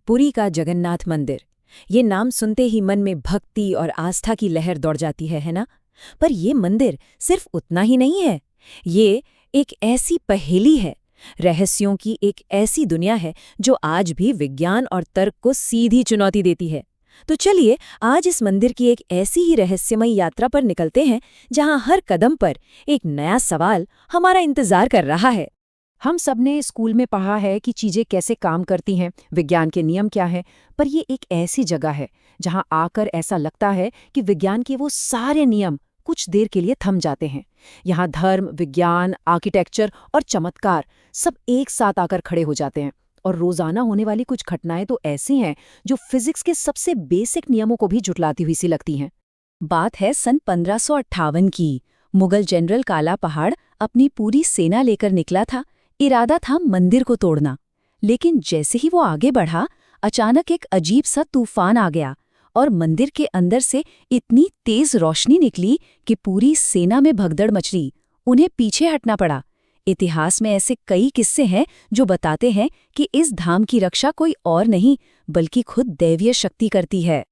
पुरी का जगन्नाथ मंदिर। ये नाम सुनते ही मन में भक्ति और आस्था की लहर दौड़ जाती है ना? पर ये मंदिर सिर्फ उतना ही नहीं है। ये एक ऐसी पहेली है, रहस्यों की एक ऐसी दुनिया है जो आज भी विज्ञान और तर्क को सीधी चुनौती देती है। तो चलिए आज इस मंदिर की एक ऐसी ही रहस्यमयी यात्रा पर निकलते हैं जहां हर कदम पर एक नया सवाल हमारा इंतजार कर रहा है। हम सब ने स्कूल में पढ़ा है कि चीजें कैसे काम करती हैं, विज्ञान के नियम क्या हैं, पर ये एक ऐसी जगह है जहां आकर ऐसा लगता है कि विज्ञान के वो सारे नियम कुछ देर के लिए थम जाते हैं। यहाँ धर्म, विज्ञान, आर्किटेक्चर और चमत्कार सब एक साथ आकर खड़े हो जाते हैं। और रोजाना होने वाली कुछ घटनाएं तो ऐसी हैं जो फिजिक्स के सबसे बेसिक नियमों को भी जुटलाती हुई सी लगती हैं। बात है सन 1558 की। मुगल जनरल काला पहाड़ अपनी पूरी सेना लेकर निकला था। इरादा था मंदिर को तोड़ना, लेकिन जैसे ही वो आगे बढ़ा, अचानक एक अजीब सा तूफान आ गया और मंदिर के अंदर से इतनी तेज रोशनी निकली कि पूरी सेना में भगदड़ मच गई। उन्हें पीछे हटना पड़ा। इतिहास में ऐसे कई किस्से हैं जो बताते हैं कि इस धाम की रक्षा कोई और नहीं बल्कि खुद दैवीय शक्ति करती है।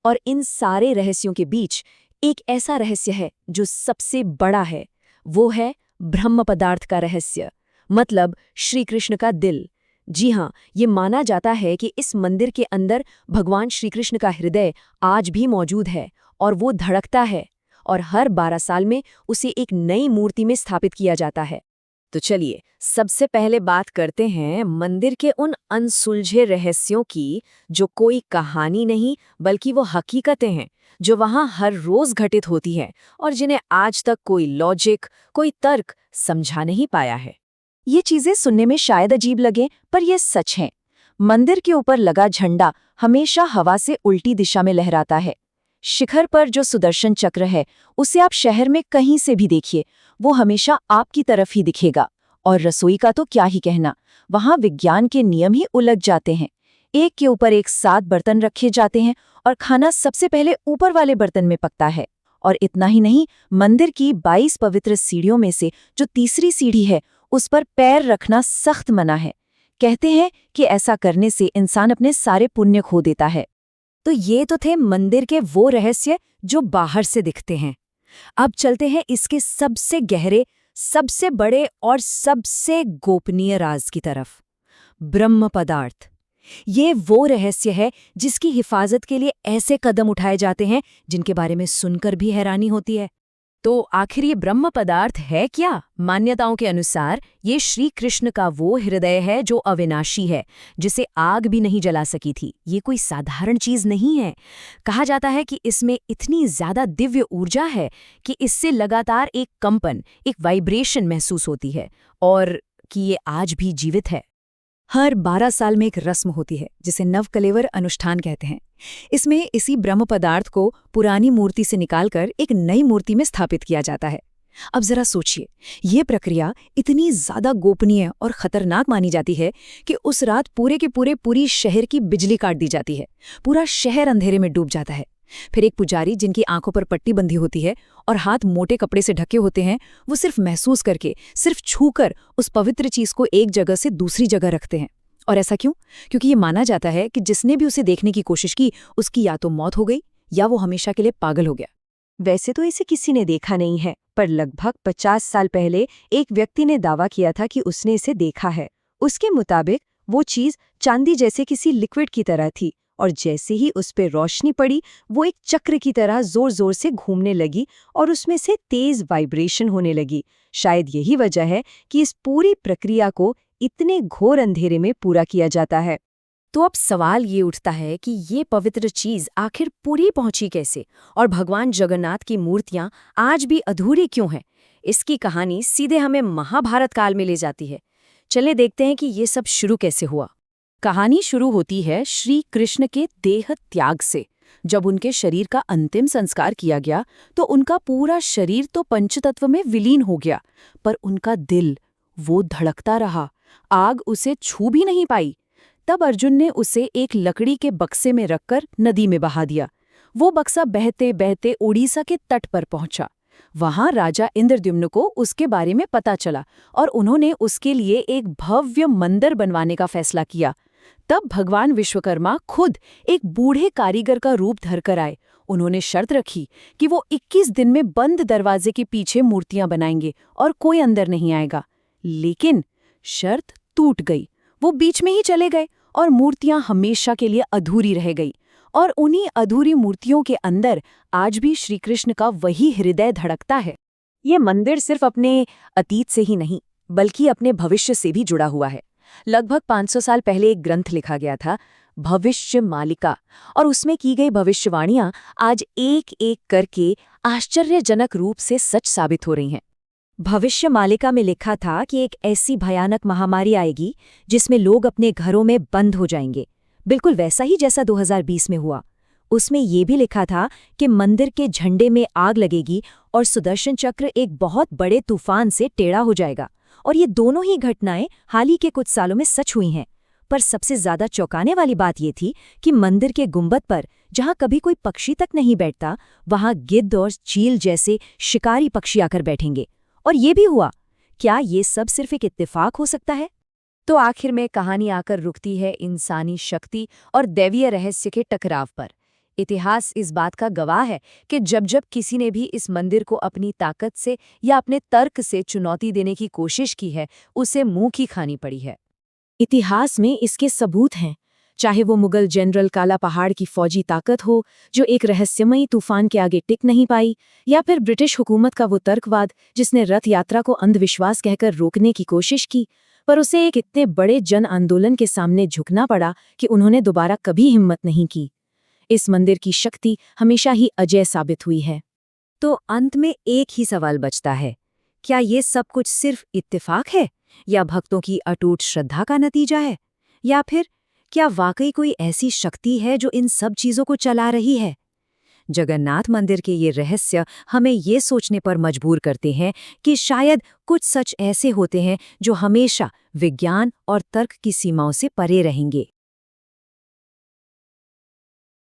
और इन सारे रहस्यों के बीच एक ऐसा रहस्य है जो सबसे बड़ा है। वो है ब्रह्म पदार्थ का रहस्य, मतलब श्री कृष्ण का दिल। जी हाँ, ये माना जाता है कि इस मंदिर के अंदर भगवान श्री कृष्ण का हृदय आज भी मौजूद है और वो धड़कता है, और हर 12 साल में उसे एक नई मूर्ति में स्थापित किया जाता है। तो चलिए सबसे पहले बात करते हैं मंदिर के उन अनसुलझे रहस्यों की, जो कोई कहानी नहीं बल्कि वो हकीकतें हैं जो वहाँ हर रोज घटित होती हैं और जिन्हें आज तक कोई लॉजिक, कोई तर्क समझा नहीं पाया है। ये चीजें सुनने में शायद अजीब लगे, पर ये सच है। मंदिर के ऊपर लगा झंडा हमेशा हवा से उल्टी दिशा में लहराता है। शिखर पर जो सुदर्शन चक्र है, उसे आप शहर में कहीं से भी देखिए, वो हमेशा आपकी तरफ ही दिखेगा। और रसोई का तो क्या ही कहना, वहां विज्ञान के नियम ही उलझ जाते हैं। एक के ऊपर एक 7 बर्तन रखे जाते हैं और खाना सबसे पहले ऊपर वाले बर्तन में पकता है। और इतना ही नहीं, मंदिर की 22 पवित्र सीढ़ियों में से जो तीसरी सीढ़ी है, उस पर पैर रखना सख्त मना है। कहते हैं कि ऐसा करने से इंसान अपने सारे पुण्य खो देता है। तो ये तो थे मंदिर के वो रहस्य जो बाहर से दिखते हैं। अब चलते हैं इसके सबसे गहरे, सबसे बड़े और सबसे गोपनीय राज की तरफ, ब्रह्म पदार्थ। ये वो रहस्य है जिसकी हिफाजत के लिए ऐसे कदम उठाए जाते हैं जिनके बारे में सुनकर भी हैरानी होती है। तो आखिर ये ब्रह्म पदार्थ है क्या? मान्यताओं के अनुसार ये श्री कृष्ण का वो हृदय है जो अविनाशी है, जिसे आग भी नहीं जला सकी थी। ये कोई साधारण चीज नहीं है। कहा जाता है कि इसमें इतनी ज्यादा दिव्य ऊर्जा है कि इससे लगातार एक कंपन, एक वाइब्रेशन महसूस होती है, और कि ये आज भी जीवित है। हर 12 साल में एक रस्म होती है जिसे नवकलेवर अनुष्ठान कहते हैं। इसमें इसी ब्रह्म पदार्थ को पुरानी मूर्ति से निकालकर एक नई मूर्ति में स्थापित किया जाता है। अब जरा सोचिए, ये प्रक्रिया इतनी ज्यादा गोपनीय और खतरनाक मानी जाती है कि उस रात पूरे के पूरे शहर की बिजली काट दी जाती है। पूरा शहर अंधेरे में डूब जाता है। फिर एक पुजारी, जिनकी आंखों पर पट्टी बंधी होती है और हाथ मोटे कपड़े से ढके होते हैं, वो सिर्फ महसूस करके, सिर्फ छूकर उस पवित्र चीज को एक जगह से दूसरी जगह रखते हैं। और ऐसा क्यों? क्योंकि ये माना जाता है कि जिसने भी उसे देखने की कोशिश की, उसकी या तो मौत हो गई या वो हमेशा के लिए पागल हो गया। वैसे तो इसे किसी ने देखा नहीं है, पर लगभग 50 साल पहले एक व्यक्ति ने दावा किया था कि उसने इसे देखा है। उसके मुताबिक वो चीज चांदी जैसे किसी लिक्विड की तरह थी, और जैसे ही उस पे रोशनी पड़ी, वो एक चक्र की तरह जोर जोर से घूमने लगी और उसमें से तेज वाइब्रेशन होने लगी। शायद यही वजह है कि इस पूरी प्रक्रिया को इतने घोर अंधेरे में पूरा किया जाता है। तो अब सवाल ये उठता है कि ये पवित्र चीज आखिर पूरी पहुंची कैसे, और भगवान जगन्नाथ की मूर्तियां आज भी अधूरी क्यों हैं? इसकी कहानी सीधे हमें महाभारत काल में ले जाती है। चले देखते हैं कि ये सब शुरू कैसे हुआ। कहानी शुरू होती है श्री कृष्ण के देह त्याग से। जब उनके शरीर का अंतिम संस्कार किया गया तो उनका पूरा शरीर तो पंचतत्व में विलीन हो गया, पर उनका दिल, वो धड़कता रहा। आग उसे छू भी नहीं पाई। तब अर्जुन ने उसे एक लकड़ी के बक्से में रखकर नदी में बहा दिया। वो बक्सा बहते बहते ओडिशा के तट पर पहुंचा। वहां राजा इंद्रद्युम्न को उसके बारे में पता चला और उन्होंने उसके लिए एक भव्य मंदिर बनवाने का फैसला किया। तब भगवान विश्वकर्मा खुद एक बूढ़े कारीगर का रूप धरकर आए। उन्होंने शर्त रखी कि वो 21 दिन में बंद दरवाजे के पीछे मूर्तियां बनाएंगे और कोई अंदर नहीं आएगा। लेकिन शर्त टूट गई। वो बीच में ही चले गए और मूर्तियां हमेशा के लिए अधूरी रह गई। और उन्हीं अधूरी मूर्तियों के अंदर आज भी श्री कृष्ण का वही हृदय धड़कता है। ये मंदिर सिर्फ अपने अतीत से ही नहीं बल्कि अपने भविष्य से भी जुड़ा हुआ है। लगभग 500 साल पहले एक ग्रंथ लिखा गया था, भविष्य मालिका, और उसमें की गई भविष्यवाणियां आज एक एक करके आश्चर्यजनक रूप से सच साबित हो रही हैं। भविष्य मालिका में लिखा था कि एक ऐसी भयानक महामारी आएगी जिसमें लोग अपने घरों में बंद हो जाएंगे, बिल्कुल वैसा ही जैसा 2020 में हुआ। उसमें ये भी लिखा था कि मंदिर के झंडे में आग लगेगी और सुदर्शन चक्र एक बहुत बड़े तूफान से टेढ़ा हो जाएगा। और ये दोनों ही घटनाएं हाल ही के कुछ सालों में सच हुई हैं। पर सबसे ज्यादा चौंकाने वाली बात ये थी कि मंदिर के गुंबद पर, जहां कभी कोई पक्षी तक नहीं बैठता, वहां गिद्ध और चील जैसे शिकारी पक्षी आकर बैठेंगे। और ये भी हुआ। क्या ये सब सिर्फ एक इत्तेफाक हो सकता है? तो आखिर में कहानी आकर रुकती है इंसानी शक्ति और दैवीय रहस्य के टकराव पर। इतिहास इस बात का गवाह है कि जब जब किसी ने भी इस मंदिर को अपनी ताकत से या अपने तर्क से चुनौती देने की कोशिश की है, उसे मुंह की खानी पड़ी है। इतिहास में इसके सबूत हैं, चाहे वो मुगल जनरल काला पहाड़ की फौजी ताकत हो जो एक रहस्यमयी तूफान के आगे टिक नहीं पाई, या फिर ब्रिटिश हुकूमत का वो तर्कवाद जिसने रथ यात्रा को अंधविश्वास कहकर रोकने की कोशिश की, पर उसे एक इतने बड़े जन आंदोलन के सामने झुकना पड़ा कि उन्होंने दोबारा कभी हिम्मत नहीं की। इस मंदिर की शक्ति हमेशा ही अजेय साबित हुई है। तो अंत में एक ही सवाल बचता है, क्या ये सब कुछ सिर्फ इत्तेफाक है या भक्तों की अटूट श्रद्धा का नतीजा है, या फिर क्या वाकई कोई ऐसी शक्ति है जो इन सब चीजों को चला रही है? जगन्नाथ मंदिर के ये रहस्य हमें ये सोचने पर मजबूर करते हैं कि शायद कुछ सच ऐसे होते हैं जो हमेशा विज्ञान और तर्क की सीमाओं से परे रहेंगे।